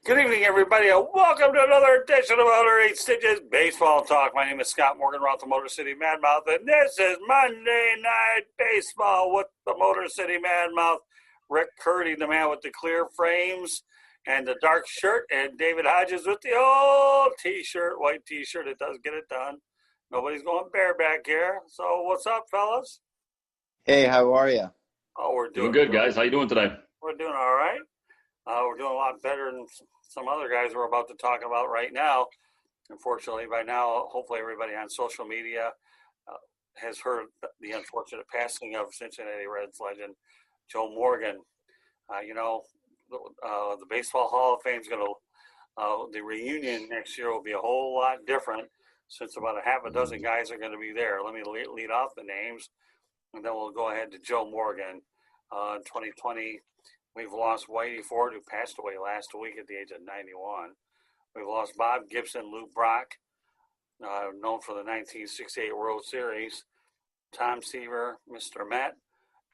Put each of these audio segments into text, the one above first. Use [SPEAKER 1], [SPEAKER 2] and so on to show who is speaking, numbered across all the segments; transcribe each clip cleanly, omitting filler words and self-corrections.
[SPEAKER 1] Good evening, everybody, and welcome to another edition of Outer Eight Stitches Baseball Talk. My name is Scott Morgan, Roth, the Motor City Madmouth, and this is Monday Night Baseball with the Motor City Madmouth. Rick Curti, the man with the clear frames and the dark shirt, and David Hodges with the old T-shirt, white T-shirt. It does get it done. Nobody's going bareback here. So what's up, fellas?
[SPEAKER 2] Hey, how are you?
[SPEAKER 1] Oh, we're
[SPEAKER 3] doing good, guys. How you doing today?
[SPEAKER 1] We're doing all right. We're doing a lot better than some other guys we're about to talk about right now. Unfortunately, by now, hopefully everybody on social media has heard the unfortunate passing of Cincinnati Reds legend Joe Morgan. The Baseball Hall of Fame is going to, the reunion next year will be a whole lot different since about a half a dozen guys are going to be there. Let me lead off the names, and then we'll go ahead to Joe Morgan. In 2020, we've lost Whitey Ford, who passed away last week at the age of 91. We've lost Bob Gibson, Lou Brock, known for the 1968 World Series, Tom Seaver, Mr. Met,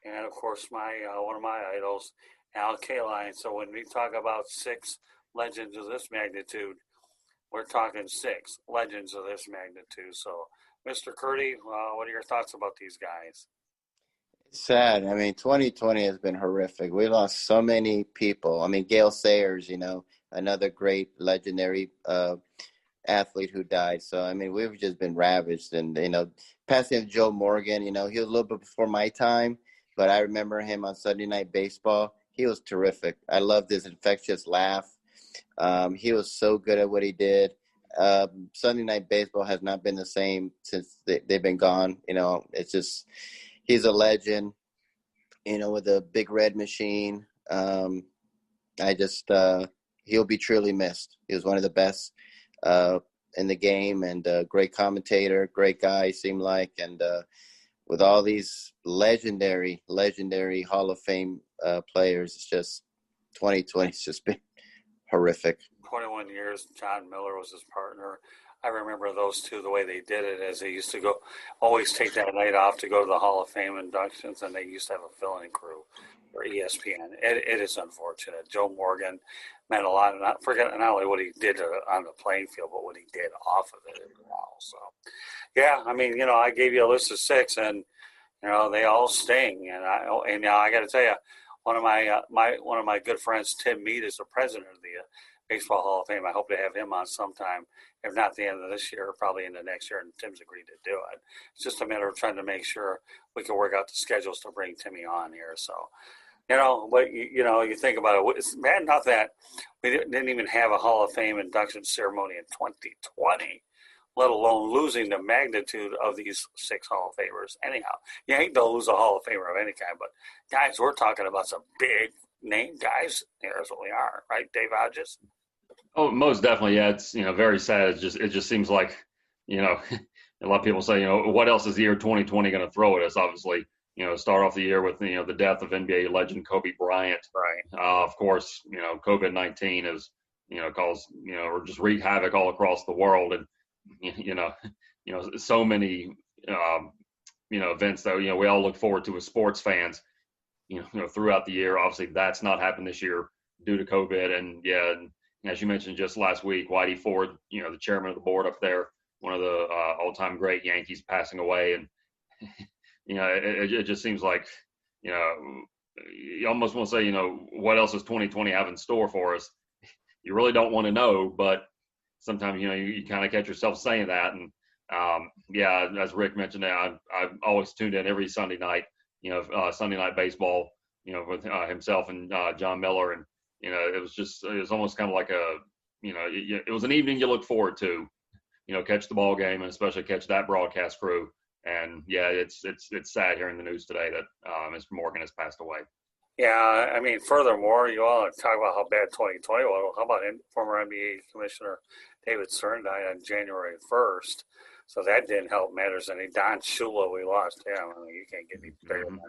[SPEAKER 1] and of course one of my idols, Al Kaline. So when we talk about six legends of this magnitude, we're talking six legends of this magnitude. So, Mr. Curti, what are your thoughts about these guys?
[SPEAKER 2] Sad. 2020 has been horrific. We lost so many people. Gale Sayers, another great legendary athlete who died. So, we've just been ravaged. And, passing of Joe Morgan, he was a little bit before my time, but I remember him on Sunday Night Baseball. He was terrific. I loved his infectious laugh. He was so good at what he did. Sunday Night Baseball has not been the same since they've been gone. It's just – he's a legend, with a big red machine. He'll be truly missed. He was one of the best in the game and a great commentator, great guy, seemed like. And with all these legendary Hall of Fame players, it's just 2020 has just been horrific.
[SPEAKER 1] 21 years, John Miller was his partner. I remember those two, the way they did it, as they used to always take that night off to go to the Hall of Fame inductions, and they used to have a fill-in crew for ESPN. It is unfortunate. Joe Morgan meant a lot, and not only what he did on the playing field, but what he did off of it as well. So, yeah, I gave you a list of six, and they all sting. And I got to tell you, one of my good friends, Tim Mead, is the president of the Baseball Hall of Fame. I hope to have him on sometime, if not the end of this year, probably into next year, and Tim's agreed to do it. It's just a matter of trying to make sure we can work out the schedules to bring Timmy on here. So, but you think about it, it's bad enough that we didn't even have a Hall of Fame induction ceremony in 2020, let alone losing the magnitude of these six Hall of Famers. Anyhow, you hate to lose a Hall of Famer of any kind, but guys, we're talking about some big name guys. Here's what we are, right, Dave Hodges?
[SPEAKER 3] Oh, most definitely. Yeah, it's very sad. It just seems like a lot of people say what else is the year 2020 going to throw at us? Obviously, start off the year with the death of NBA legend Kobe Bryant.
[SPEAKER 1] Right.
[SPEAKER 3] Of course, COVID-19 is caused or just wreaked havoc all across the world, and so many events that we all look forward to as sports fans. Throughout the year. Obviously, that's not happened this year due to COVID. And yeah, and as you mentioned just last week, Whitey Ford, the chairman of the board up there, one of the all-time great Yankees, passing away. And it just seems like you almost want to say what else does 2020 have in store for us? You really don't want to know, but sometimes you kind of catch yourself saying that. And yeah, as Rick mentioned, I've always tuned in every Sunday night. Sunday Night Baseball, with himself and John Miller. And, it was almost kind of like it was an evening you look forward to, catch the ball game and especially catch that broadcast crew. And yeah, it's sad hearing the news today that Mr. Morgan has passed away.
[SPEAKER 1] Yeah, furthermore, you all talk about how bad 2020 was. How about former NBA Commissioner David Stern died on January 1st? So that didn't help matters any. Don Shula, we lost him. You can't get any bigger than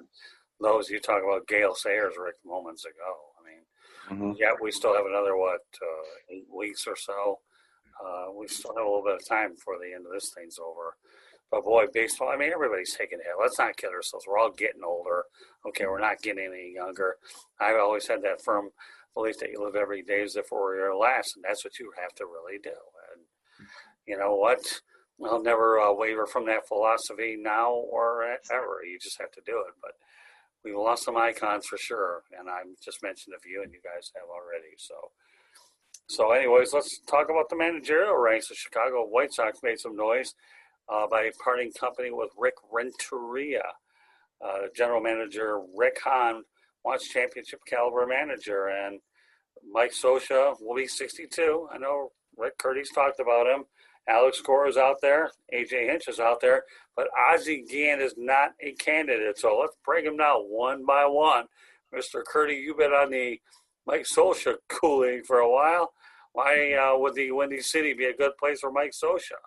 [SPEAKER 1] those. You talk about Gale Sayers, Rick, moments ago. Yeah, we still have another, 8 weeks or so. We still have a little bit of time before the end of this thing's over. But boy, baseball, everybody's taking it. Let's not kid ourselves. We're all getting older. Okay, we're not getting any younger. I've always had that firm belief that you live every day as if it were your last, and that's what you have to really do. And you know what? I'll never waver from that philosophy now or ever. You just have to do it. But we've lost some icons for sure, and I just mentioned a few, and you guys have already. So anyways, let's talk about the managerial ranks. The Chicago White Sox made some noise by parting company with Rick Renteria. General manager Rick Hahn wants championship caliber manager, and Mike Scioscia will be 62. I know Rick Curti's talked about him. Alex Cora is out there. AJ Hinch is out there. But Ozzie Guillen is not a candidate. So let's break them down one by one. Mr. Curti, you've been on the Mike Scioscia Kool-Aid for a while. Why would the Windy City be a good place for Mike Scioscia?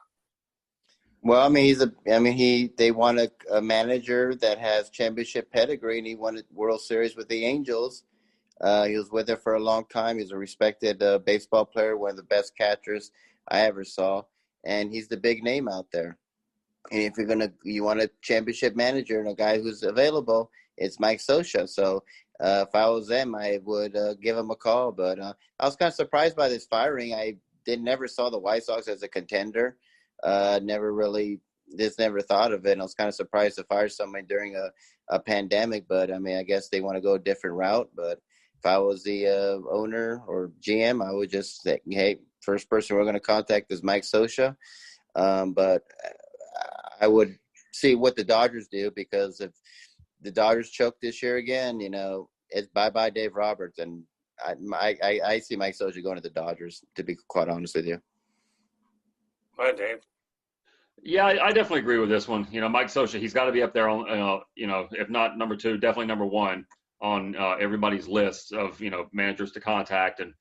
[SPEAKER 2] Well, I mean, they want a manager that has championship pedigree, and he won a World Series with the Angels. He was with it for a long time. He's a respected baseball player, one of the best catchers I ever saw, and he's the big name out there. And if you want a championship manager and a guy who's available, it's Mike Scioscia. So if I was them, I would give him a call. But I was kind of surprised by this firing. I never saw the White Sox as a contender. Never thought of it. And I was kind of surprised to fire somebody during a pandemic. But I mean, I guess they want to go a different route. But if I was the owner or GM, I would just say, hey, first person we're going to contact is Mike Scioscia. But I would see what the Dodgers do, because if the Dodgers choke this year again, it's bye-bye Dave Roberts. And I see Mike Scioscia going to the Dodgers, to be quite honest with you.
[SPEAKER 1] Go ahead, Dave.
[SPEAKER 3] Yeah, I definitely agree with this one. Mike Scioscia, he's got to be up there on, if not number two, definitely number one on everybody's list of, managers to contact. And,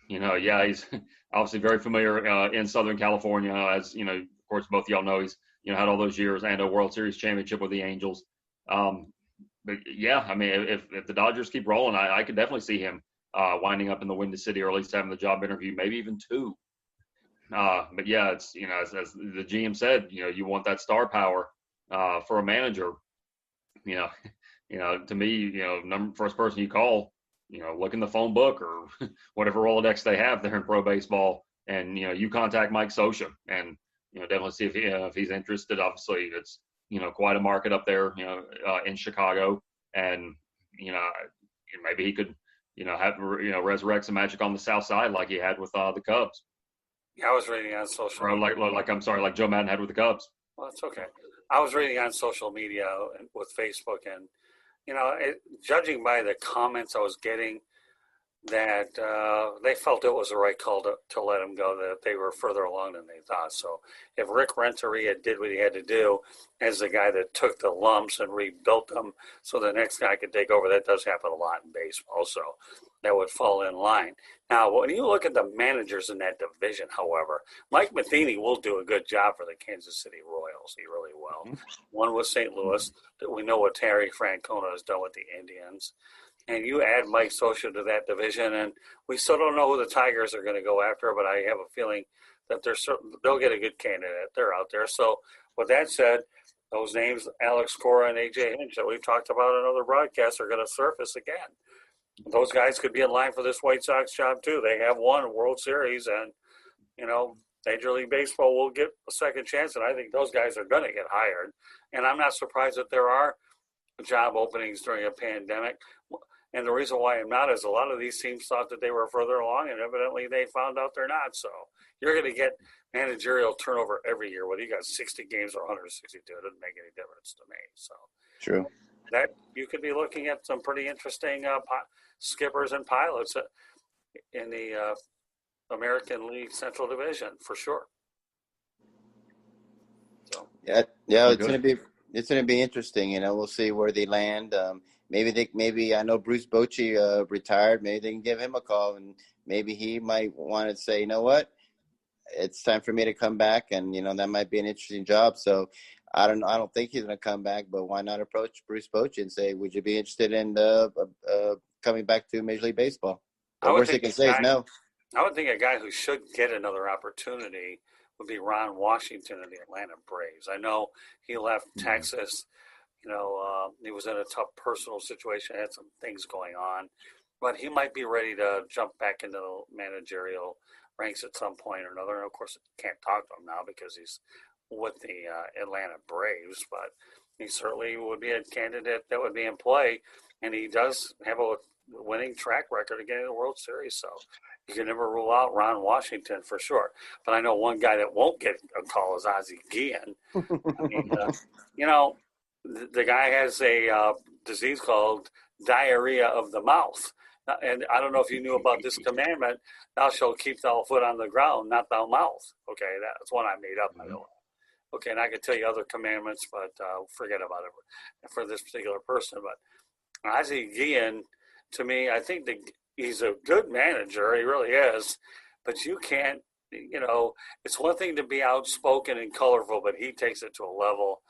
[SPEAKER 3] he's obviously very familiar in Southern California, as, of course, both of y'all know he's, had all those years and a World Series championship with the Angels. But yeah, I mean, if the Dodgers keep rolling, I could definitely see him winding up in the Windy City, or at least having the job interview, maybe even two. But yeah, it's, as the GM said, you want that star power for a manager. To me, first person you call, look in the phone book or whatever Rolodex they have there in pro baseball, and you contact Mike Scioscia, and definitely see if he's interested. Obviously, it's quite a market up there, in Chicago, and maybe he could have resurrect some magic on the South Side like he had with the Cubs.
[SPEAKER 1] Yeah, I was reading on social media.
[SPEAKER 3] Like Joe Madden had with the Cubs.
[SPEAKER 1] Well, that's okay. I was reading on social media with Facebook, and judging by the comments I was getting, that they felt it was the right call to let him go, that they were further along than they thought. So if Rick Renteria did what he had to do as the guy that took the lumps and rebuilt them so the next guy could take over, that does happen a lot in baseball. So that would fall in line. Now, when you look at the managers in that division, however, Mike Matheny will do a good job for the Kansas City Royals. He really will. Mm-hmm. One with St. Louis. We know what Terry Francona has done with the Indians. And you add Mike Scioscia to that division, and we still don't know who the Tigers are going to go after, but I have a feeling that they'll get a good candidate. They're out there. So with that said, those names, Alex Cora and AJ Hinch, that we've talked about in other broadcasts, are going to surface again. Those guys could be in line for this White Sox job too. They have won a World Series, and Major League Baseball will get a second chance, and I think those guys are going to get hired. And I'm not surprised that there are job openings during a pandemic. And the reason why I'm not is a lot of these teams thought that they were further along, and evidently they found out they're not. So you're going to get managerial turnover every year, whether you got 60 games or 162. It doesn't make any difference to me. So
[SPEAKER 2] true.
[SPEAKER 1] That you could be looking at some pretty interesting skippers and pilots in the American League Central Division for sure. So
[SPEAKER 2] yeah, it's gonna be interesting. We'll see where they land. Maybe I know Bruce Bochy retired. Maybe they can give him a call, and maybe he might want to say, you know what, it's time for me to come back, and that might be an interesting job. So I don't think he's going to come back, but why not approach Bruce Bochy and say, would you be interested in coming back to Major League Baseball? The worst he can say is no.
[SPEAKER 1] I would think a guy who should get another opportunity would be Ron Washington of the Atlanta Braves. I know he left Texas. He was in a tough personal situation, had some things going on. but he might be ready to jump back into the managerial ranks at some point or another. And of course, can't talk to him now because he's with the Atlanta Braves, but he certainly would be a candidate that would be in play. And he does have a winning track record of getting the World Series, so you can never rule out Ron Washington for sure. But I know one guy that won't get a call is Ozzie Guillen. I mean, the guy has a disease called diarrhea of the mouth. And I don't know if you knew about this commandment, thou shalt keep thy foot on the ground, not thy mouth. Okay, that's one I made up, by the way. Okay, and I could tell you other commandments, but forget about it for this particular person. But Ozzie Guillen, to me, I think he's a good manager. He really is. But you can't, it's one thing to be outspoken and colorful, but he takes it to a level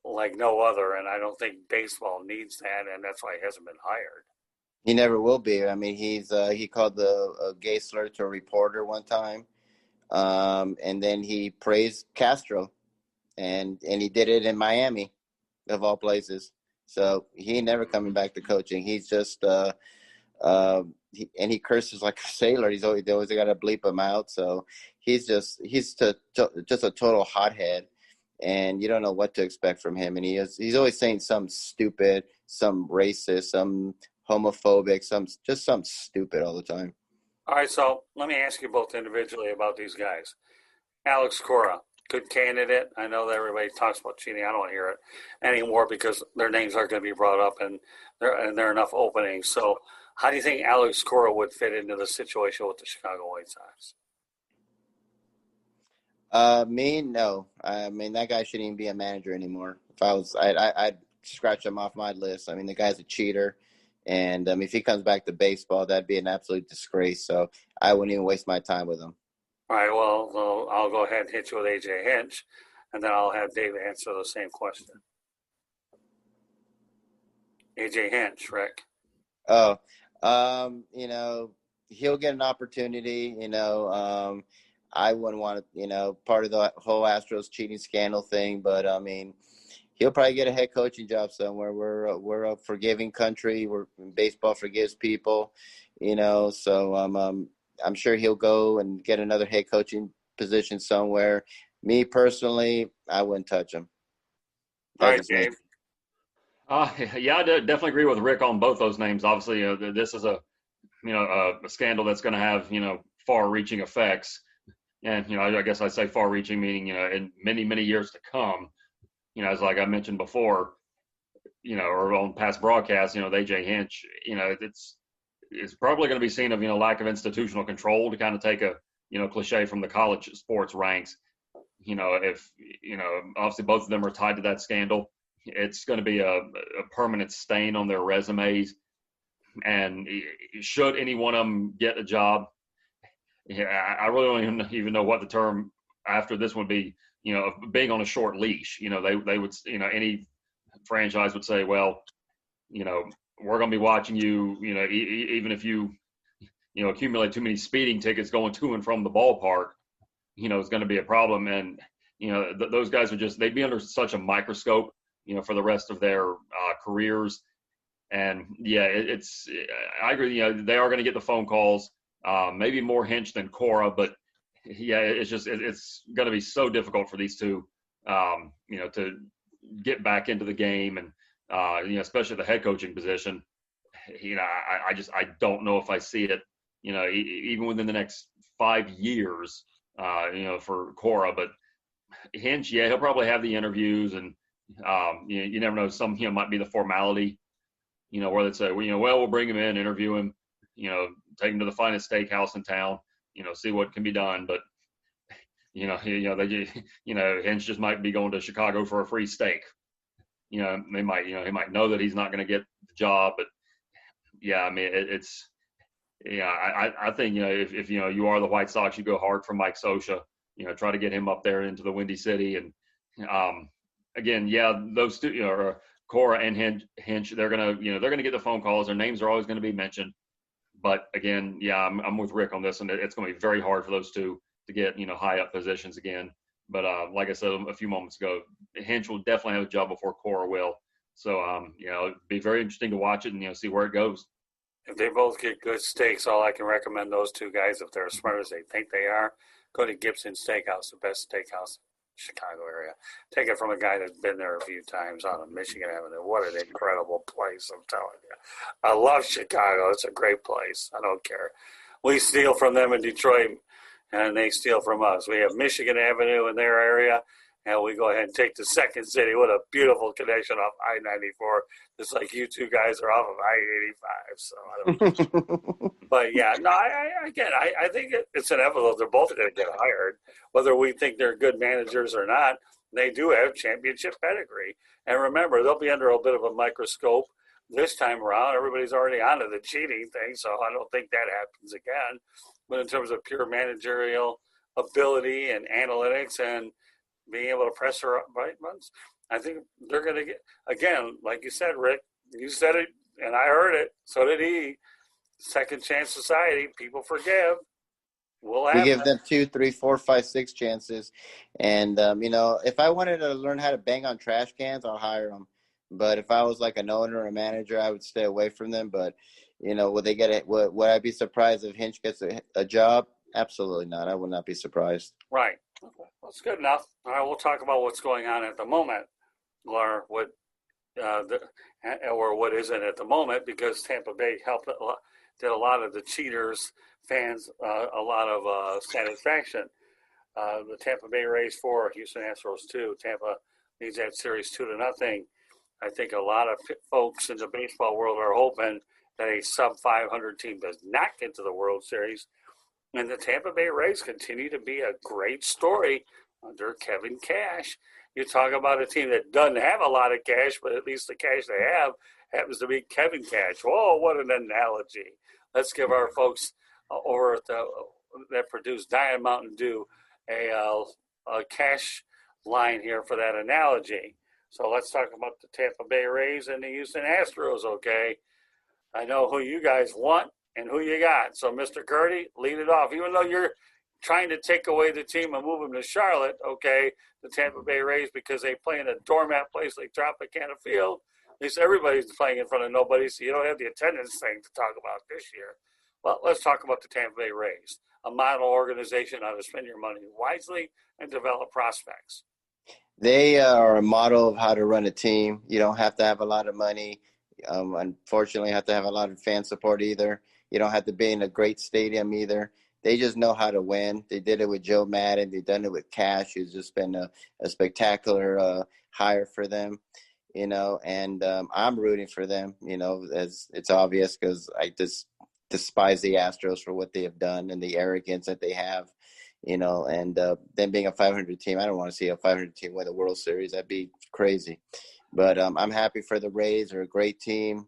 [SPEAKER 1] like no other. And I don't think baseball needs that, and that's why he hasn't been hired.
[SPEAKER 2] He never will be. I mean, he called the gay slur to a reporter one time, and then he praised Castro, and he did it in Miami, of all places. So he ain't never coming back to coaching. He's just he curses like a sailor. They always got to bleep him out. So he's just a total hothead, and you don't know what to expect from him. And he's always saying something stupid, some racist, some homophobic, some stupid all the time.
[SPEAKER 1] All right, so let me ask you both individually about these guys. Alex Cora, good candidate. I know that everybody talks about cheating. I don't want to hear it anymore because their names aren't going to be brought up, and there are enough openings. So how do you think Alex Cora would fit into the situation with the Chicago White Sox?
[SPEAKER 2] No. I mean, that guy shouldn't even be a manager anymore. If I was, I'd scratch him off my list. I mean, the guy's a cheater. And if he comes back to baseball, that'd be an absolute disgrace. So I wouldn't even waste my time with him.
[SPEAKER 1] All right, well, I'll go ahead and hit you with AJ Hinch, and then I'll have Dave answer the same question. AJ Hinch, Rick.
[SPEAKER 2] Oh, he'll get an opportunity. I wouldn't want to, part of the whole Astros cheating scandal thing, but I mean, he'll probably get a head coaching job somewhere. We're a forgiving country. Baseball forgives people, So I'm sure he'll go and get another head coaching position somewhere. Me personally, I wouldn't touch him.
[SPEAKER 1] All right, Dave.
[SPEAKER 3] Yeah, I definitely agree with Rick on both those names. Obviously, this is a scandal that's going to have far-reaching effects, and I guess I say far-reaching meaning in many, many years to come. As like I mentioned before, or on past broadcasts, the AJ Hinch, it's probably going to be seen of lack of institutional control, to kind of take a cliche from the college sports ranks. If obviously both of them are tied to that scandal, it's going to be a permanent stain on their resumes. And should any one of them get a job, I really don't even know what the term after this would be. Being on a short leash. They would, any franchise would say, well, we're going to be watching you. Even if you accumulate too many speeding tickets going to and from the ballpark, it's going to be a problem. And those guys they'd be under such a microscope, for the rest of their careers. And yeah, I agree. They are going to get the phone calls, maybe more Hinch than Cora, but yeah, it's going to be so difficult for these two, to get back into the game, and especially the head coaching position. I don't know if I see it, even within the next 5 years, for Cora. But Hinch, yeah, he'll probably have the interviews, and you never know. Some might be the formality, where they say, well, we'll bring him in, interview him, take him to the finest steakhouse in town. See what can be done, but Hinch just might be going to Chicago for a free steak. He might know that he's not going to get the job, but yeah, I mean, I think if you are the White Sox, you go hard for Mike Scioscia. Try to get him up there into the Windy City, and again, yeah, those two, Cora and Hinch, they're gonna get the phone calls. Their names are always going to be mentioned. But again, yeah, I'm with Rick on this, and it's going to be very hard for those two to get high up positions again. But like I said a few moments ago, Hinch will definitely have a job before Cora will. So it'd be very interesting to watch it and see where it goes.
[SPEAKER 1] if they both get good steaks, all I can recommend those two guys, if they're as smart as they think they are, go to Gibson Steakhouse, the best steakhouse in the Chicago area. Take it from a guy that's been there a few times on Michigan Avenue. What an incredible place, I'm telling you. I love Chicago. It's a great place. I don't care. We steal from them in Detroit, and they steal from us. We have Michigan Avenue in their area, and we go ahead and take the second city. What a beautiful connection off I-94. Just like you two guys are off of I-85. So I don't. But yeah, no, I think it's inevitable. They're both going to get hired, whether we think they're good managers or not. They do have championship pedigree, and remember, they'll be under a bit of a microscope this time around. Everybody's already onto the cheating thing, so I don't think that happens again. But in terms of pure managerial ability and analytics and being able to press her right buttons, I think they're going to get, again, like you said, Rick, you said it, and I heard it, so did he. Second chance society, people forgive.
[SPEAKER 2] We give them 2, 3, 4, 5, 6 chances. And, if I wanted to learn how to bang on trash cans, I'll hire them. But if I was like an owner or a manager, I would stay away from them. But, would they get it? Would I be surprised if Hinch gets a job? Absolutely not. I would not be surprised.
[SPEAKER 1] Right. Okay. That's good enough. All right, we'll talk about what's going on at the moment, or what isn't at the moment, because Tampa Bay did a lot of the cheaters fans a lot of satisfaction. The Tampa Bay Rays 4, Houston Astros 2. Tampa leads that series 2-0. I think a lot of folks in the baseball world are hoping that a sub-500 team does not get to the World Series. And the Tampa Bay Rays continue to be a great story under Kevin Cash. You talk about a team that doesn't have a lot of cash, but at least the cash they have happens to be Kevin Cash. Whoa, what an analogy. Let's give our folks over at that produce Diet Mountain Dew a cash line here for that analogy. So let's talk about the Tampa Bay Rays and the Houston Astros, okay? I know who you guys want and who you got. So, Mr. Curti, lead it off. Even though you're trying to take away the team and move them to Charlotte, okay, the Tampa Bay Rays, because they play in a doormat place like Tropicana Field, at least everybody's playing in front of nobody, so you don't have the attendance thing to talk about this year. Well, let's talk about the Tampa Bay Rays, a model organization how to spend your money wisely and develop prospects.
[SPEAKER 2] They are a model of how to run a team. You don't have to have a lot of money. Unfortunately, you have to have a lot of fan support either. You don't have to be in a great stadium either. They just know how to win. They did it with Joe Madden. They've done it with Cash, who's just been a spectacular hire for them, and I'm rooting for them, as it's obvious, because I just despise the Astros for what they have done and the arrogance that they have. And them being a 500 team, I don't want to see a 500 team win the World Series. That'd be crazy. But I'm happy for the Rays. They're a great team,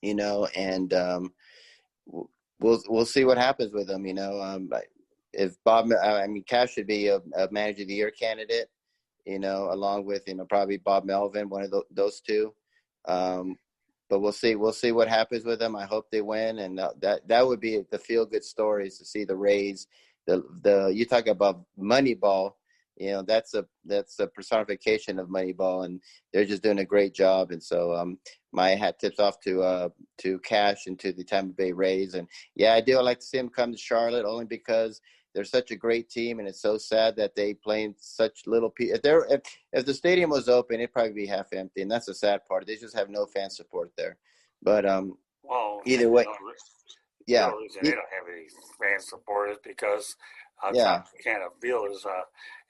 [SPEAKER 2] and we'll see what happens with them. If Cash should be a Manager of the Year candidate, along with probably Bob Melvin, one of those two. But we'll see. We'll see what happens with them. I hope they win, and that would be the feel good stories to see the Rays. You talk about Moneyball, that's a personification of Moneyball, and they're just doing a great job. And so my hat tips off to Cash and to the Tampa Bay Rays. And yeah, I do like to see them come to Charlotte, only because they're such a great team, and it's so sad that they play in such little people. If the stadium was open, it'd probably be half empty, and that's the sad part. They just have no fan support there. But either way. Yeah,
[SPEAKER 1] the reason they don't have any fan support is because Tropicana Field is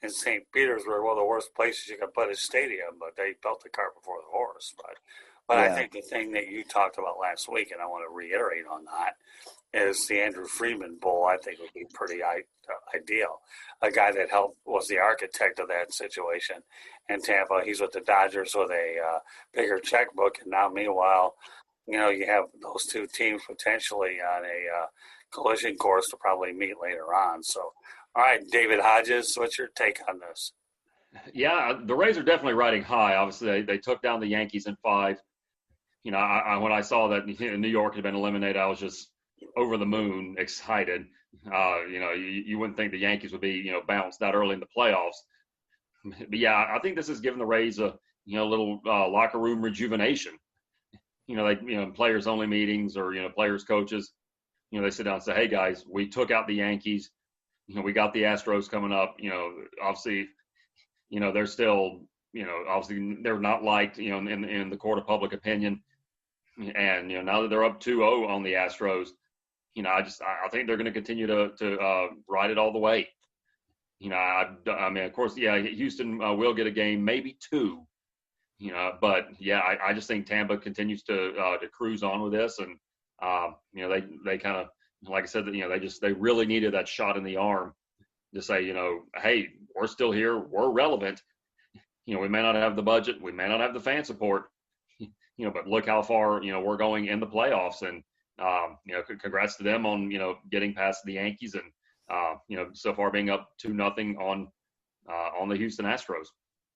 [SPEAKER 1] in St. Petersburg, one of the worst places you can put a stadium. But they built the cart before the horse. But I think the thing that you talked about last week, and I want to reiterate on that, is the Andrew Freeman Bowl. I think would be pretty ideal. A guy that was the architect of that situation in Tampa. He's with the Dodgers with a bigger checkbook, and now meanwhile, you have those two teams potentially on a collision course to probably meet later on. So, all right, David Hodges, what's your take on this?
[SPEAKER 3] Yeah, the Rays are definitely riding high. Obviously, they took down the Yankees in 5. When I saw that New York had been eliminated, I was just over the moon excited. You wouldn't think the Yankees would be, bounced that early in the playoffs. But yeah, I think this has given the Rays a little locker room rejuvenation. players only meetings or, players, coaches, they sit down and say, hey guys, we took out the Yankees, we got the Astros coming up, obviously, they're still, obviously they're not liked, in the court of public opinion. And, now that they're up 2-0 on the Astros, I think they're going to continue to ride it all the way. I mean, of course, yeah, Houston will get a game, maybe two, but yeah, I just think Tampa continues to cruise on with this. And, they kind of, like I said, they really needed that shot in the arm to say, hey, we're still here. We're relevant. We may not have the budget. We may not have the fan support, but look how far, we're going in the playoffs. And, congrats to them on, getting past the Yankees and, so far being up 2-0 on the Houston Astros.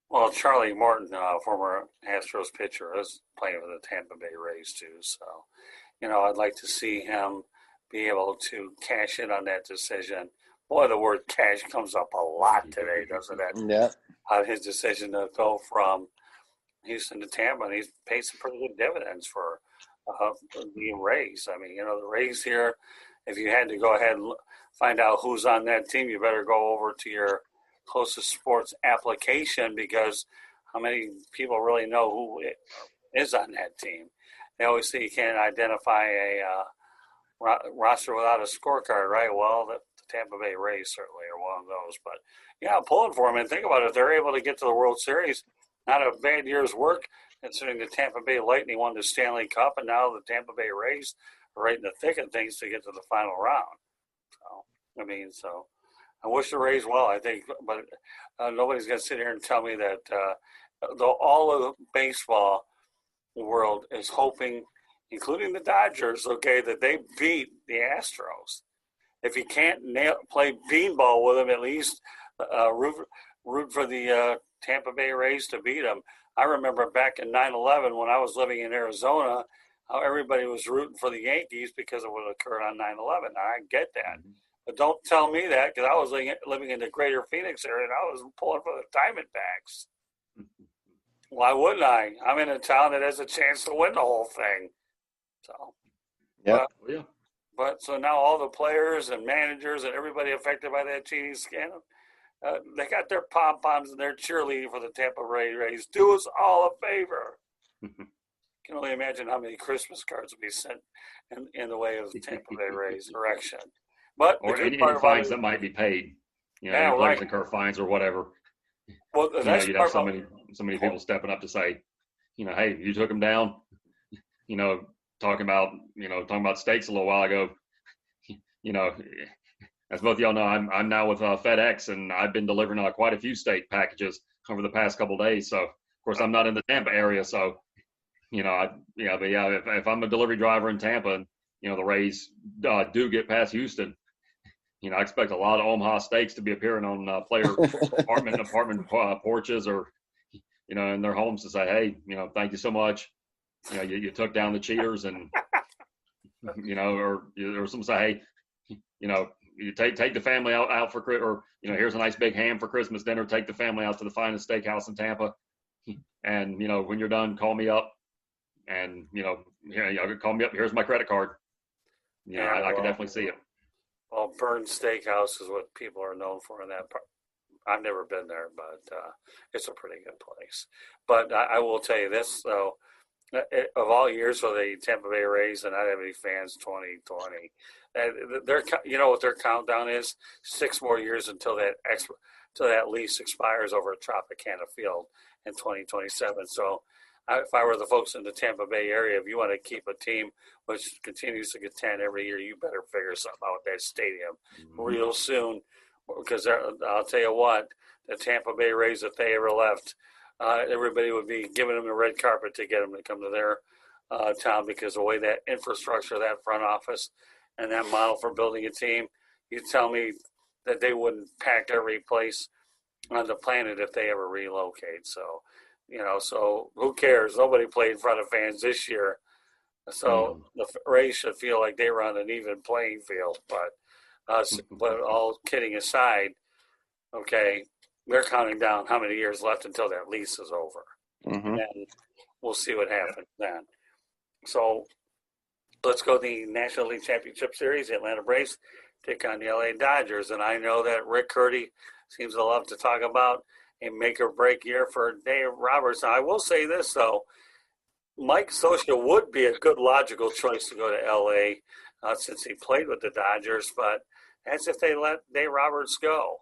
[SPEAKER 1] Well, Charlie Morton, former Astros pitcher, is playing for the Tampa Bay Rays too. So, I'd like to see him be able to cash in on that decision. Boy, the word cash comes up a lot today, doesn't it?
[SPEAKER 2] Yeah.
[SPEAKER 1] His decision to go from Houston to Tampa, and he's paid some pretty good dividends for the Rays. I mean, the Rays here, if you had to go ahead and find out who's on that team, you better go over to your closest sports application, because how many people really know who is on that team? They always say you can't identify a roster without a scorecard, right? Well, the Tampa Bay Rays certainly are one of those. But, yeah, I'm pulling for them. And think about it. If they're able to get to the World Series, not a bad year's work, considering the Tampa Bay Lightning won the Stanley Cup, and now the Tampa Bay Rays are right in the thick of things to get to the final round. So I wish the Rays well, I think, but nobody's going to sit here and tell me that all of the baseball world is hoping, including the Dodgers, that they beat the Astros. If you can't play beanball with them, at least root for the Tampa Bay Rays to beat them. I remember back in 9/11 when I was living in Arizona, how everybody was rooting for the Yankees because of what occurred on 9/11. I get that. But don't tell me that, because I was living in the greater Phoenix area, and I was pulling for the Diamondbacks. Why wouldn't I? I'm in a town that has a chance to win the whole thing. So,
[SPEAKER 2] yeah.
[SPEAKER 1] But so now all the players and managers and everybody affected by that cheating scandal, they got their pom-poms and they're cheerleading for the Tampa Bay Rays. Do us all a favor. Can only imagine how many Christmas cards will be sent in the way of Tampa Bay Rays direction. But
[SPEAKER 3] or any fines that might be paid. Players incur fines or whatever.
[SPEAKER 1] Well,
[SPEAKER 3] you'd have so many people stepping up to say, hey, you took them down. Talking about steaks a little while ago. As both of y'all know, I'm now with FedEx, and I've been delivering quite a few steak packages over the past couple of days. So, of course, I'm not in the Tampa area, so if I'm a delivery driver in Tampa, and the Rays do get past Houston, I expect a lot of Omaha steaks to be appearing on player apartment porches or in their homes to say, hey, thank you so much. You took down the cheaters, and or some say, hey, you take the family out for, or here's a nice big ham for Christmas dinner. Take the family out to the finest steakhouse in Tampa, and when you're done, call me up, and call me up. Here's my credit card. I can definitely see it.
[SPEAKER 1] Well, Burn's Steakhouse is what people are known for in that part. I've never been there, but it's a pretty good place. But I will tell you this, though. Of all years for the Tampa Bay Rays and not have any fans, 2020, what their countdown is? 6 more years until that lease expires over at Tropicana Field in 2027. So if I were the folks in the Tampa Bay area, if you want to keep a team which continues to contend every year, you better figure something out with that stadium real soon, because I'll tell you what, the Tampa Bay Rays, if they ever left, everybody would be giving them the red carpet to get them to come to their town, because the way that infrastructure, that front office, and that model for building a team, you tell me that they wouldn't pack every place on the planet if they ever relocate. So, so who cares? Nobody played in front of fans this year. So the Rays should feel like they were on an even playing field. But all kidding aside, okay, they're counting down how many years left until that lease is over. And then we'll see what happens then. So let's go to the National League Championship Series. The Atlanta Braves take on the LA Dodgers. And I know that Rick Curti seems to love to talk about a make or break year for Dave Roberts. Now, I will say this, though. Mike Scioscia would be a good logical choice to go to LA since he played with the Dodgers, but that's if they let Dave Roberts go.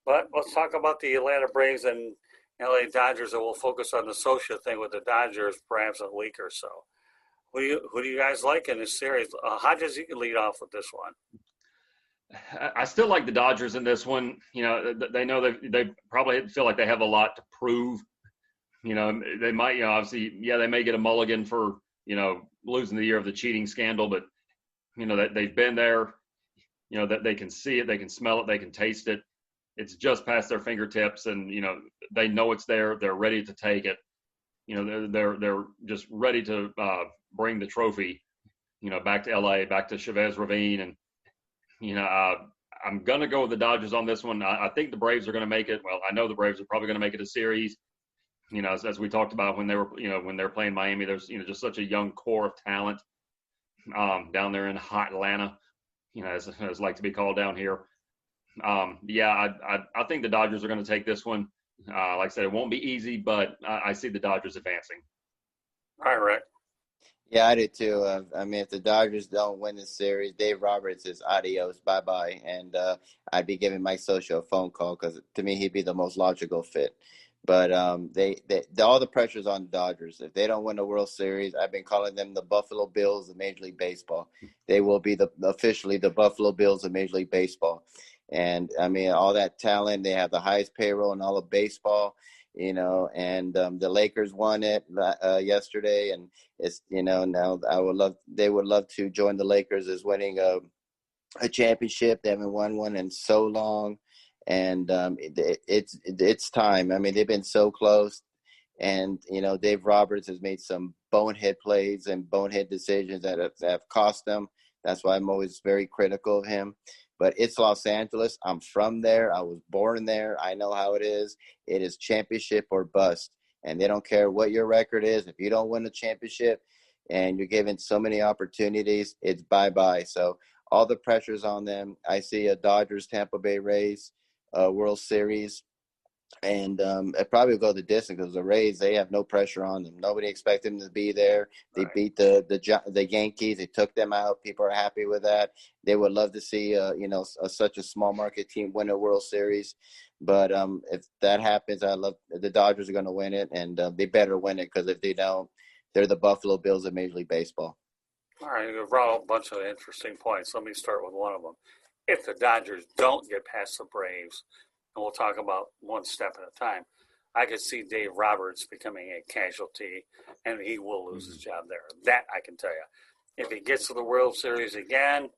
[SPEAKER 1] But let's talk about the Atlanta Braves and LA Dodgers, and we'll focus on the Scioscia thing with the Dodgers perhaps a week or so. Who do you guys like in this series? Hodges, you can lead off with this one.
[SPEAKER 3] I still like the Dodgers in this one. You know, they know they probably feel like they have a lot to prove. You know, they might, you know, obviously, yeah, they may get a mulligan for, you know, losing the year of the cheating scandal, but, you know, that they've been there, you know, that they can see it, they can smell it, they can taste it. It's just past their fingertips, and, you know, they know it's there. They're ready to take it. You know, they're just ready to bring the trophy, you know, back to LA, back to Chavez Ravine. And, you know, I'm going to go with the Dodgers on this one. I think the Braves are going to make it. Well, I know the Braves are probably going to make it a series. You know, as we talked about when they were, you know, when they're playing Miami, there's, you know, just such a young core of talent down there in hot Atlanta, you know, as like to be called down here. Yeah, I think the Dodgers are going to take this one. Like I said, it won't be easy, but I see the Dodgers advancing.
[SPEAKER 1] All right, Rick.
[SPEAKER 2] Yeah, I do too. I mean, if the Dodgers don't win this series, Dave Roberts is adios, bye-bye. And I'd be giving Mike Scioscia a phone call because to me, he'd be the most logical fit. But they all the pressure's on the Dodgers. If they don't win the World Series, I've been calling them the Buffalo Bills of Major League Baseball. They will be officially the Buffalo Bills of Major League Baseball. And, I mean, all that talent, they have the highest payroll in all of baseball, you know, and the Lakers won it yesterday. And it's, you know, now they would love to join the Lakers as winning a championship. They haven't won one in so long. And it's time. I mean, they've been so close. And, you know, Dave Roberts has made some bonehead plays and bonehead decisions that have cost them. That's why I'm always very critical of him. But it's Los Angeles. I'm from there. I was born there. I know how it is. It is championship or bust. And they don't care what your record is. If you don't win the championship and you're given so many opportunities, it's bye-bye. So all the pressure's on them. I see a Dodgers, Tampa Bay Rays World Series. And it probably will go the distance because the Rays, they have no pressure on them. Nobody expects them to be there. They beat the Yankees. They took them out. People are happy with that. They would love to see, you know, such a small market team win a World Series. But if that happens, the Dodgers are going to win it, and they better win it because if they don't, they're the Buffalo Bills of Major League Baseball.
[SPEAKER 1] All right, you brought up a bunch of interesting points. Let me start with one of them. If the Dodgers don't get past the Braves, and we'll talk about one step at a time, I could see Dave Roberts becoming a casualty, and he will lose his job there. That I can tell you. If he gets to the World Series again,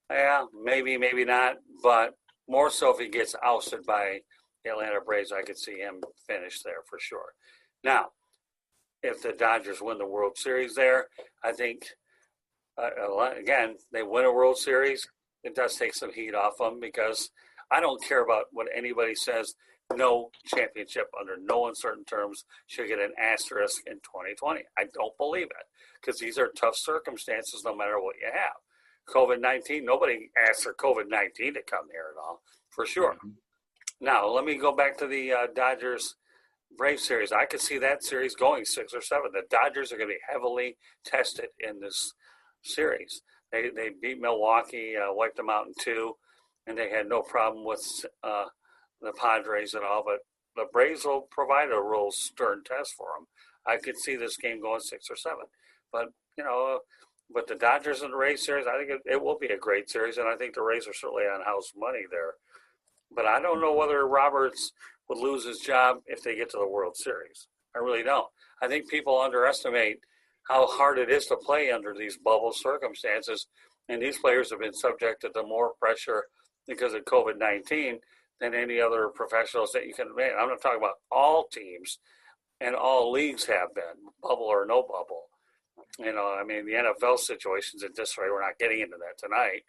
[SPEAKER 1] yeah, maybe, maybe not, but more so if he gets ousted by the Atlanta Braves, I could see him finish there for sure. Now, if the Dodgers win the World Series there, I think, again, they win a World Series, it does take some heat off them because I don't care about what anybody says. No championship under no uncertain terms should get an asterisk in 2020. I don't believe it because these are tough circumstances no matter what you have. COVID-19, nobody asked for COVID-19 to come here at all, for sure. Now, let me go back to the Dodgers Braves series. I could see that series going 6 or 7. The Dodgers are going to be heavily tested in this series. They beat Milwaukee, wiped them out in 2. And they had no problem with the Padres at all. But the Braves will provide a real stern test for them. I could see this game going 6 or 7. But, you know, but the Dodgers and the Rays series, I think it will be a great series. And I think the Rays are certainly on house money there. But I don't know whether Roberts would lose his job if they get to the World Series. I really don't. I think people underestimate how hard it is to play under these bubble circumstances. And these players have been subjected to more pressure because of COVID-19 than any other professionals that you can imagine. I'm not talking about all teams and all leagues have been, bubble or no bubble. You know, I mean, the NFL situation's in disarray. We're not getting into that tonight.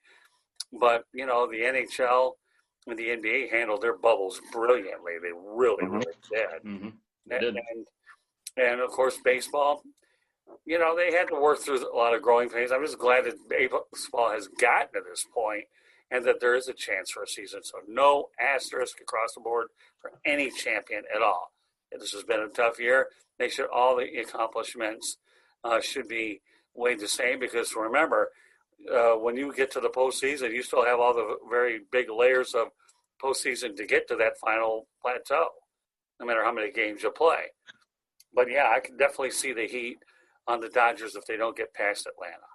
[SPEAKER 1] But, you know, the NHL and the NBA handled their bubbles brilliantly. They really, really did.
[SPEAKER 3] They did.
[SPEAKER 1] And, of course, baseball, you know, they had to work through a lot of growing pains. I'm just glad that baseball has gotten to this point and that there is a chance for a season. So no asterisk across the board for any champion at all. This has been a tough year. They should all the accomplishments should be weighed the same because remember, when you get to the postseason, you still have all the very big layers of postseason to get to that final plateau, no matter how many games you play. But yeah, I can definitely see the heat on the Dodgers if they don't get past Atlanta.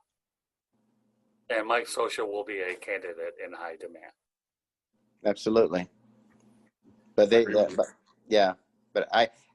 [SPEAKER 1] And Mike Scioscia will be a candidate in high demand.
[SPEAKER 2] Absolutely. But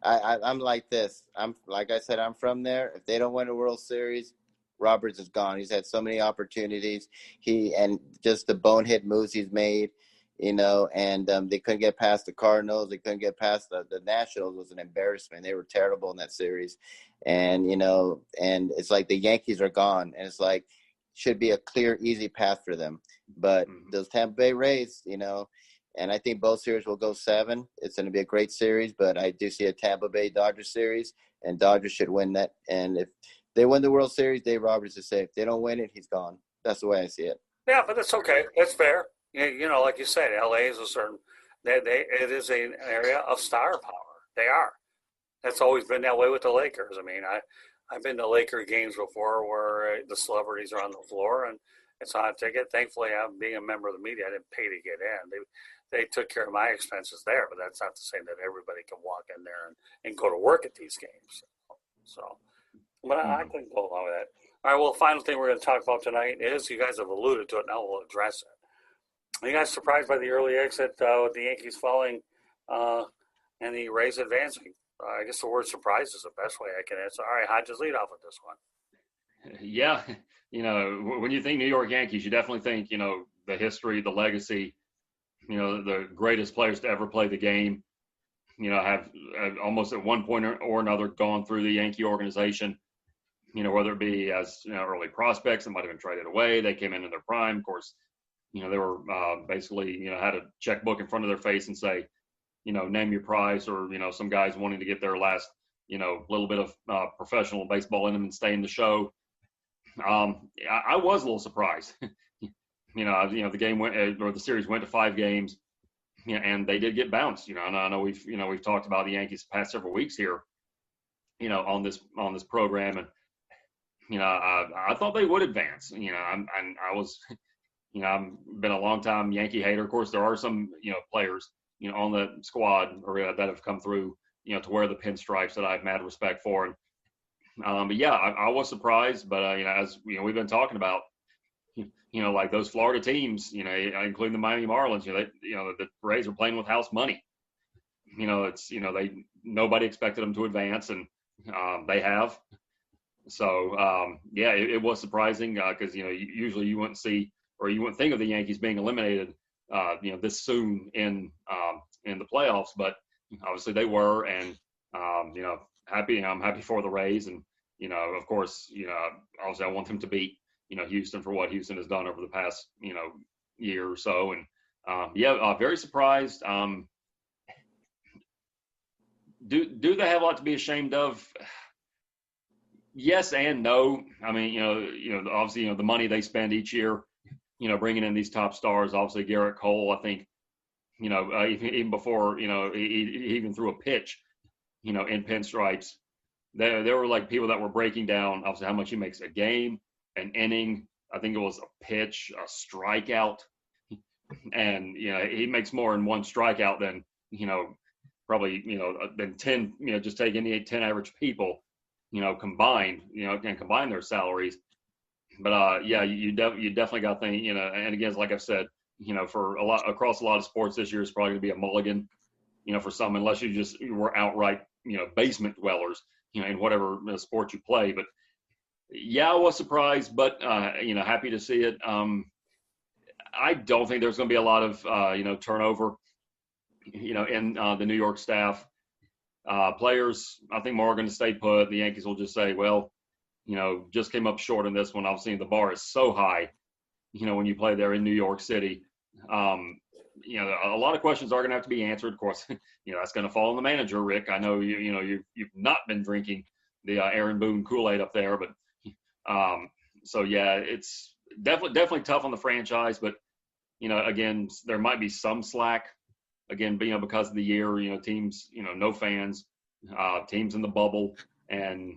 [SPEAKER 2] I'm like this. I'm like I said, I'm from there. If they don't win a World Series, Roberts is gone. He's had so many opportunities. And just the bonehead moves he's made, you know, and they couldn't get past the Cardinals. They couldn't get past the Nationals. Was an embarrassment. They were terrible in that series. And, you know, and it's like the Yankees are gone. And it's like, should be a clear, easy path for them. But those Tampa Bay Rays, you know, and I think both series will go 7. It's going to be a great series, but I do see a Tampa Bay Dodgers series, and Dodgers should win that. And if they win the World Series, Dave Roberts is safe. If they don't win it, he's gone. That's the way I see it.
[SPEAKER 1] Yeah, but that's okay. That's fair. You know, like you said, LA is a certain it is an area of star power. They are. That's always been that way with the Lakers. I mean, I've been to Laker games before where the celebrities are on the floor and it's on a ticket. Thankfully, I'm being a member of the media. I didn't pay to get in. They took care of my expenses there, but that's not to say that everybody can walk in there and go to work at these games. So, but I can go along with that. All right, well, the final thing we're going to talk about tonight is, you guys have alluded to it, now we'll address it. Are you guys surprised by the early exit with the Yankees falling and the Rays advancing? I guess the word surprise is the best way I can answer. All right, Hodges, lead off with this one.
[SPEAKER 3] Yeah, you know, when you think New York Yankees, you definitely think, you know, the history, the legacy, you know, the greatest players to ever play the game, you know, have almost at one point or another gone through the Yankee organization, you know, whether it be as, you know, early prospects that might have been traded away. They came in their prime. Of course, you know, they were basically, you know, had a checkbook in front of their face and say, you know, name your price, or, you know, some guys wanting to get their last, you know, little bit of professional baseball in them and stay in the show. I was a little surprised. You know, the game went, or the series went to 5 games, you know, and they did get bounced. You know, and I know we've talked about the Yankees the past several weeks here, you know, on this program, and you know, I thought they would advance. You know, I was, you know, I've been a long time Yankee hater. Of course, there are some, you know, players, you know, on the squad or that have come through, you know, to wear the pinstripes that I have mad respect for. And but yeah, I was surprised. But you know, as you know, we've been talking about, you know, like those Florida teams, you know, including the Miami Marlins, you know, the Rays are playing with house money. You know, it's, you know, nobody expected them to advance, and they have. So yeah, it was surprising because you know, usually you wouldn't see, or you wouldn't think of the Yankees being eliminated, you know, this soon in the playoffs, but obviously they were, and you know, I'm happy for the Rays, and you know, of course, you know, obviously I want them to beat, you know, Houston for what Houston has done over the past, you know, year or so, and yeah, very surprised. Do they have a lot to be ashamed of? Yes and no. I mean, you know, obviously, you know, the money they spend each year, you know, bringing in these top stars. Obviously, Garrett Cole, I think, you know, even before, you know, he even threw a pitch, you know, in pinstripes. There were like people that were breaking down obviously how much he makes a game, an inning. I think it was a pitch, a strikeout, and you know, he makes more in one strikeout than, you know, probably, you know, than 10, you know, just take any 10 average people, you know, combined, you know, and combine their salaries. But yeah, you definitely got to think, you know, and again, like I've said, you know, for across a lot of sports this year is probably going to be a mulligan, you know, for some, unless you were outright, you know, basement dwellers, you know, in whatever sport you play. But yeah, I was surprised, but you know, happy to see it. I don't think there's going to be a lot of you know, turnover, you know, in the New York staff. Players, I think more are going to stay put. The Yankees will just say, well, you know, just came up short in this one. Obviously, the bar is so high, you know, when you play there in New York City. You know, a lot of questions are going to have to be answered. Of course, you know, that's going to fall on the manager, Rick. I know you've not been drinking the Aaron Boone Kool-Aid up there. But so yeah, it's definitely tough on the franchise. But again, there might be some slack. Again, because of the year, teams, no fans, teams in the bubble, and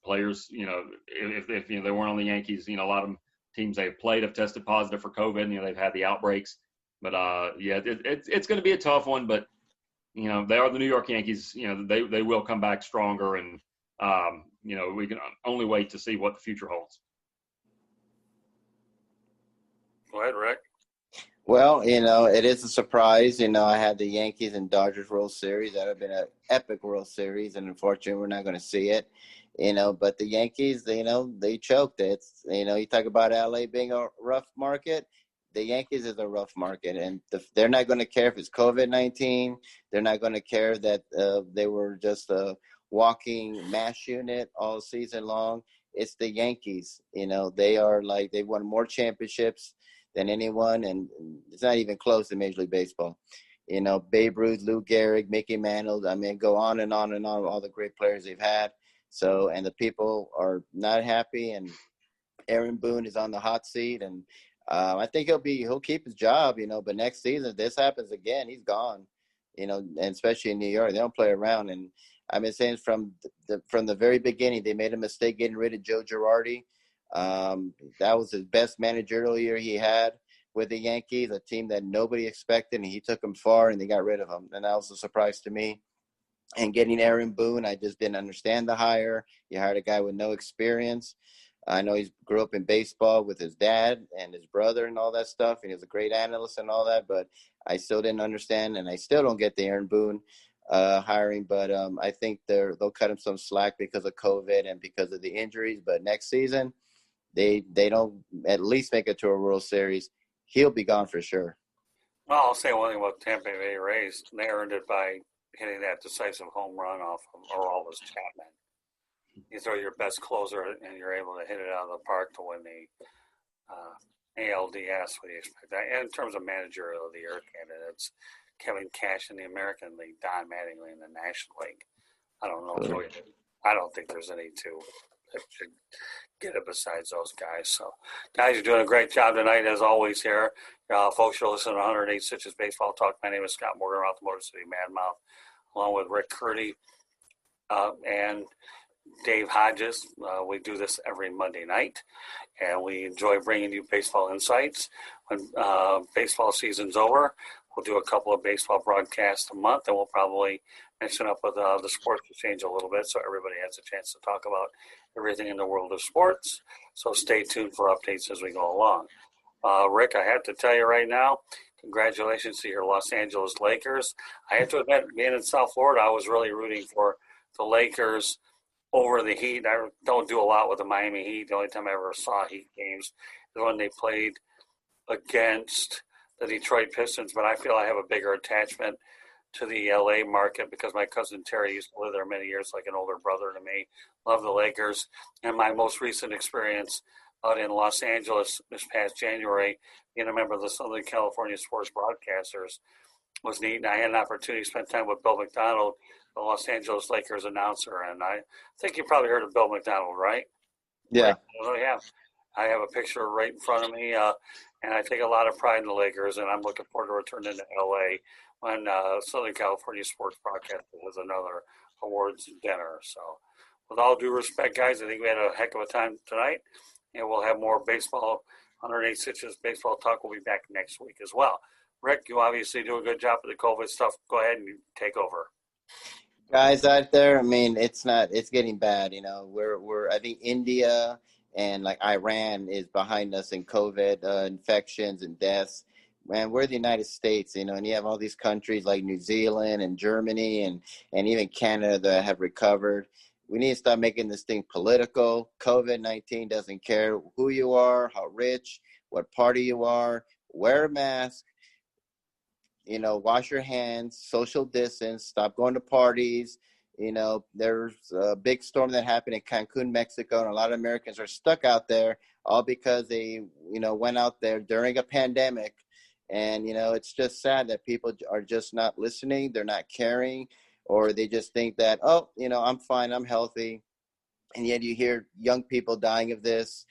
[SPEAKER 3] players, if they weren't on the Yankees, a lot of teams they've played have tested positive for COVID. They've had the outbreaks. But yeah, it's going to be a tough one. But they are the New York Yankees. They will come back stronger, and we can only wait to see what the future holds.
[SPEAKER 1] Go ahead, Rick.
[SPEAKER 2] Well, it is a surprise. I had the Yankees and Dodgers World Series. That would have been an epic World Series, and unfortunately, we're not going to see it. But the Yankees, they choked. It's, you talk about LA being a rough market. The Yankees is a rough market, and they're not going to care if it's COVID-19. They're not going to care that they were just a walking mash unit all season long. It's the Yankees. They are like, they've won more championships than anyone, and it's not even close to Major League Baseball. Babe Ruth, Lou Gehrig, Mickey Mantle, go on and on and on, all the great players they've had. So, and the people are not happy, and Aaron Boone is on the hot seat, and I think he'll keep his job, but next season, if this happens again, he's gone, and especially in New York, they don't play around. And I've been saying from the very beginning, they made a mistake getting rid of Joe Girardi. That was his best managerial year he had with the Yankees, a team that nobody expected, and he took them far, and they got rid of him. And that was a surprise to me. And getting Aaron Boone, I just didn't understand the hire. You hired a guy with no experience. I know he grew up in baseball with his dad and his brother and all that stuff, and he was a great analyst and all that, but I still didn't understand, and I still don't get the Aaron Boone hiring, but I think they'll cut him some slack because of COVID and because of the injuries. But next season, they don't at least make it to a World Series, he'll be gone for sure.
[SPEAKER 1] Well, I'll say one thing about Tampa Bay Rays. They earned it by hitting that decisive home run off of Aroldis Chapman. You throw your best closer and you're able to hit it out of the park to win the ALDS. What do you expect? And in terms of managerial of the year candidates, Kevin Cash in the American League, Don Mattingly in the National League. I don't know. I don't think there's any two that should get it besides those guys. So, guys, you're doing a great job tonight, as always, here. Folks, you're listening to 108 Stitches Baseball Talk. My name is Scott Morgan, out the Motor City Madmouth, along with Rick Curti and Dave Hodges. We do this every Monday night, and we enjoy bringing you baseball insights. When baseball season's over, we'll do a couple of baseball broadcasts a month, and we'll probably mix it up with the sports exchange a little bit so everybody has a chance to talk about everything in the world of sports. So stay tuned for updates as we go along. Rick, I have to tell you right now, congratulations to your Los Angeles Lakers. I have to admit, being in South Florida, I was really rooting for the Lakers over the Heat. I don't do a lot with the Miami Heat. The only time I ever saw Heat games is when they played against the Detroit Pistons, but I feel I have a bigger attachment to the LA market because my cousin Terry used to live there many years, like an older brother to me. Love the Lakers. And my most recent experience out in Los Angeles this past January, being a member of the Southern California Sports Broadcasters, was neat. And I had an opportunity to spend time with Bill McDonald, the Los Angeles Lakers announcer. And I think you probably heard of Bill McDonald, right?
[SPEAKER 2] Yeah.
[SPEAKER 1] Oh, yeah. I have a picture right in front of me, and I take a lot of pride in the Lakers, and I'm looking forward to returning to LA when Southern California Sports Broadcasting has another awards dinner. So with all due respect, guys, I think we had a heck of a time tonight, and we'll have more baseball, 108 Stitches Baseball Talk. We'll be back next week as well. Rick, you obviously do a good job with the COVID stuff. Go ahead and you take over.
[SPEAKER 2] Guys out there, it's getting bad. I think India and like Iran is behind us in COVID infections and deaths. Man, we're the United States, and you have all these countries like New Zealand and Germany and even Canada that have recovered. We need to stop making this thing political. COVID-19 doesn't care who you are, how rich, what party you are. Wear a mask. Wash your hands, social distance, stop going to parties. There's a big storm that happened in Cancun, Mexico, and a lot of Americans are stuck out there all because they, went out there during a pandemic. And, it's just sad that people are just not listening. They're not caring, or they just think that, I'm fine, I'm healthy. and yet you hear young people dying of this,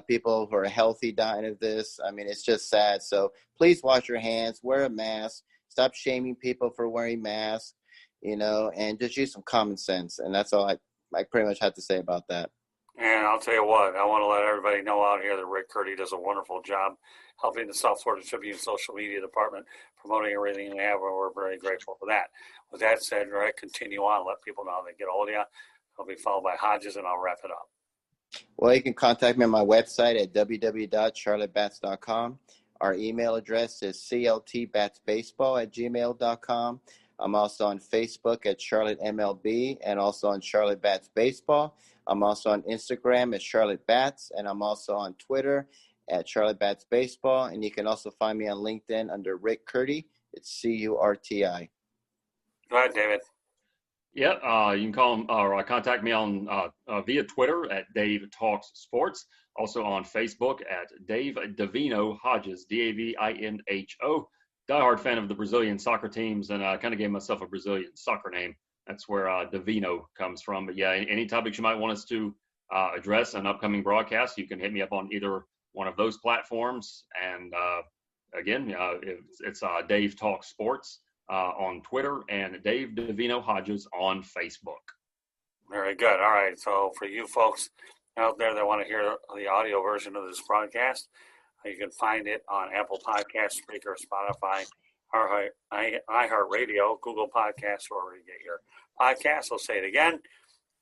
[SPEAKER 2] people who are healthy dying of this. I mean, it's just sad. So please wash your hands, wear a mask, stop shaming people for wearing masks, and just use some common sense. And that's all I pretty much have to say about that.
[SPEAKER 1] And I'll tell you what, I want to let everybody know out here that Rick Curti does a wonderful job helping the South Florida Tribune social media department, promoting everything we have, and we're very grateful for that. With that said, Rick, continue on. Let people know how they get a hold of you. I'll be followed by Hodges, and I'll wrap it up.
[SPEAKER 2] Well, you can contact me on my website at www.charlottebats.com. Our email address is cltbatsbaseball@gmail.com. I'm also on Facebook at Charlotte MLB and also on Charlotte Bats Baseball. I'm also on Instagram at Charlotte Bats, and I'm also on Twitter at Charlotte Bats Baseball. And you can also find me on LinkedIn under Rick Curti. It's Curti.
[SPEAKER 1] Go ahead, David.
[SPEAKER 3] Yeah, you can call him or contact me on via Twitter at Dave Talks Sports. Also on Facebook at Dave Davino Hodges, Davino. Diehard fan of the Brazilian soccer teams, and I kind of gave myself a Brazilian soccer name. That's where Davino comes from. But yeah, any topics you might want us to address on upcoming broadcasts, you can hit me up on either one of those platforms. And again, it's Dave Talks Sports on Twitter and Dave Davino Hodges on Facebook.
[SPEAKER 1] Very good. All right. So for you folks out there that want to hear the audio version of this broadcast, you can find it on Apple Podcasts, Spreaker, Spotify, iHeartRadio, Google Podcasts, wherever you get your podcasts. I'll say it again.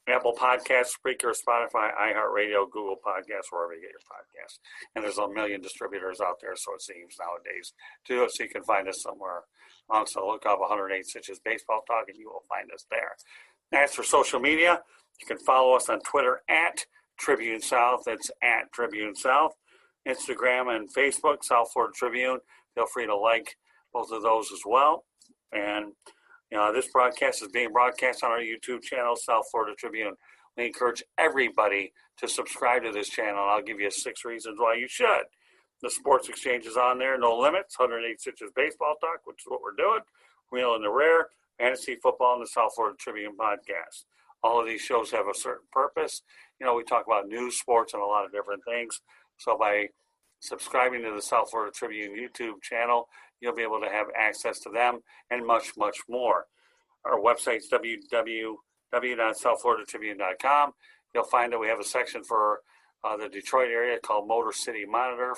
[SPEAKER 1] Apple Podcasts, Spreaker, Spotify, iHeartRadio, Google Podcasts, wherever you get your podcasts. And there's a million distributors out there, so it seems nowadays, too, so you can find us somewhere. So look up 108 Stitches Baseball Talk, and you will find us there. As for social media, you can follow us on Twitter at Tribune South. That's at Tribune South. Instagram and Facebook, South Florida Tribune. Feel free to like both of those as well. And this broadcast is being broadcast on our YouTube channel, South Florida Tribune. We encourage everybody to subscribe to this channel. I'll give you 6 reasons why you should. The sports exchange is on there, no limits, 108 Stitches Baseball Talk, which is what we're doing. Real and the Rare, Fantasy Football, and the South Florida Tribune podcast. All of these shows have a certain purpose. We talk about news, sports, and a lot of different things. So by subscribing to the South Florida Tribune YouTube channel, you'll be able to have access to them and much, much more. Our website's www.southfloridatribune.com. You'll find that we have a section for the Detroit area called Motor City Monitor.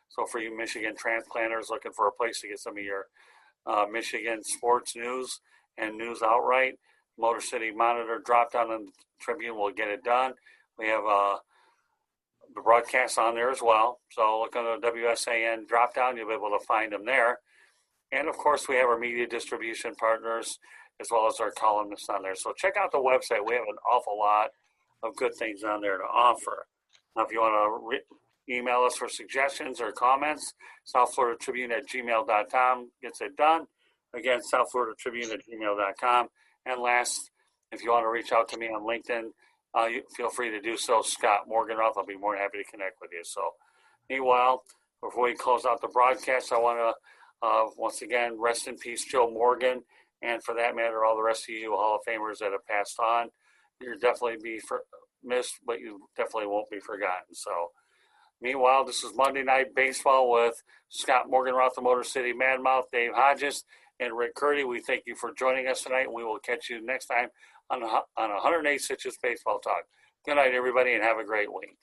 [SPEAKER 1] So for you Michigan transplanters looking for a place to get some of your Michigan sports news and news outright, Motor City Monitor drop down on the Tribune will get it done. We have the broadcasts on there as well. So look on the WSAN drop down, you'll be able to find them there. And of course, we have our media distribution partners as well as our columnists on there. So check out the website. We have an awful lot of good things on there to offer. Now, if you want to email us for suggestions or comments, southfloridatribune@gmail.com gets it done. Again, southfloridatribune@gmail.com. And last, if you want to reach out to me on LinkedIn, feel free to do so. Scott Morganroth, I'll be more than happy to connect with you. So, meanwhile, before we close out the broadcast, I want to once again rest in peace, Joe Morgan, and for that matter, all the rest of you Hall of Famers that have passed on. You'll definitely be missed, but you definitely won't be forgotten. So, meanwhile, this is Monday Night Baseball with Scott Morganroth, the Motor City Madmouth, Dave Hodges, and Rick Curti. We thank you for joining us tonight, and we will catch you next time on 108 Stitches Baseball Talk. Good night, everybody, and have a great week.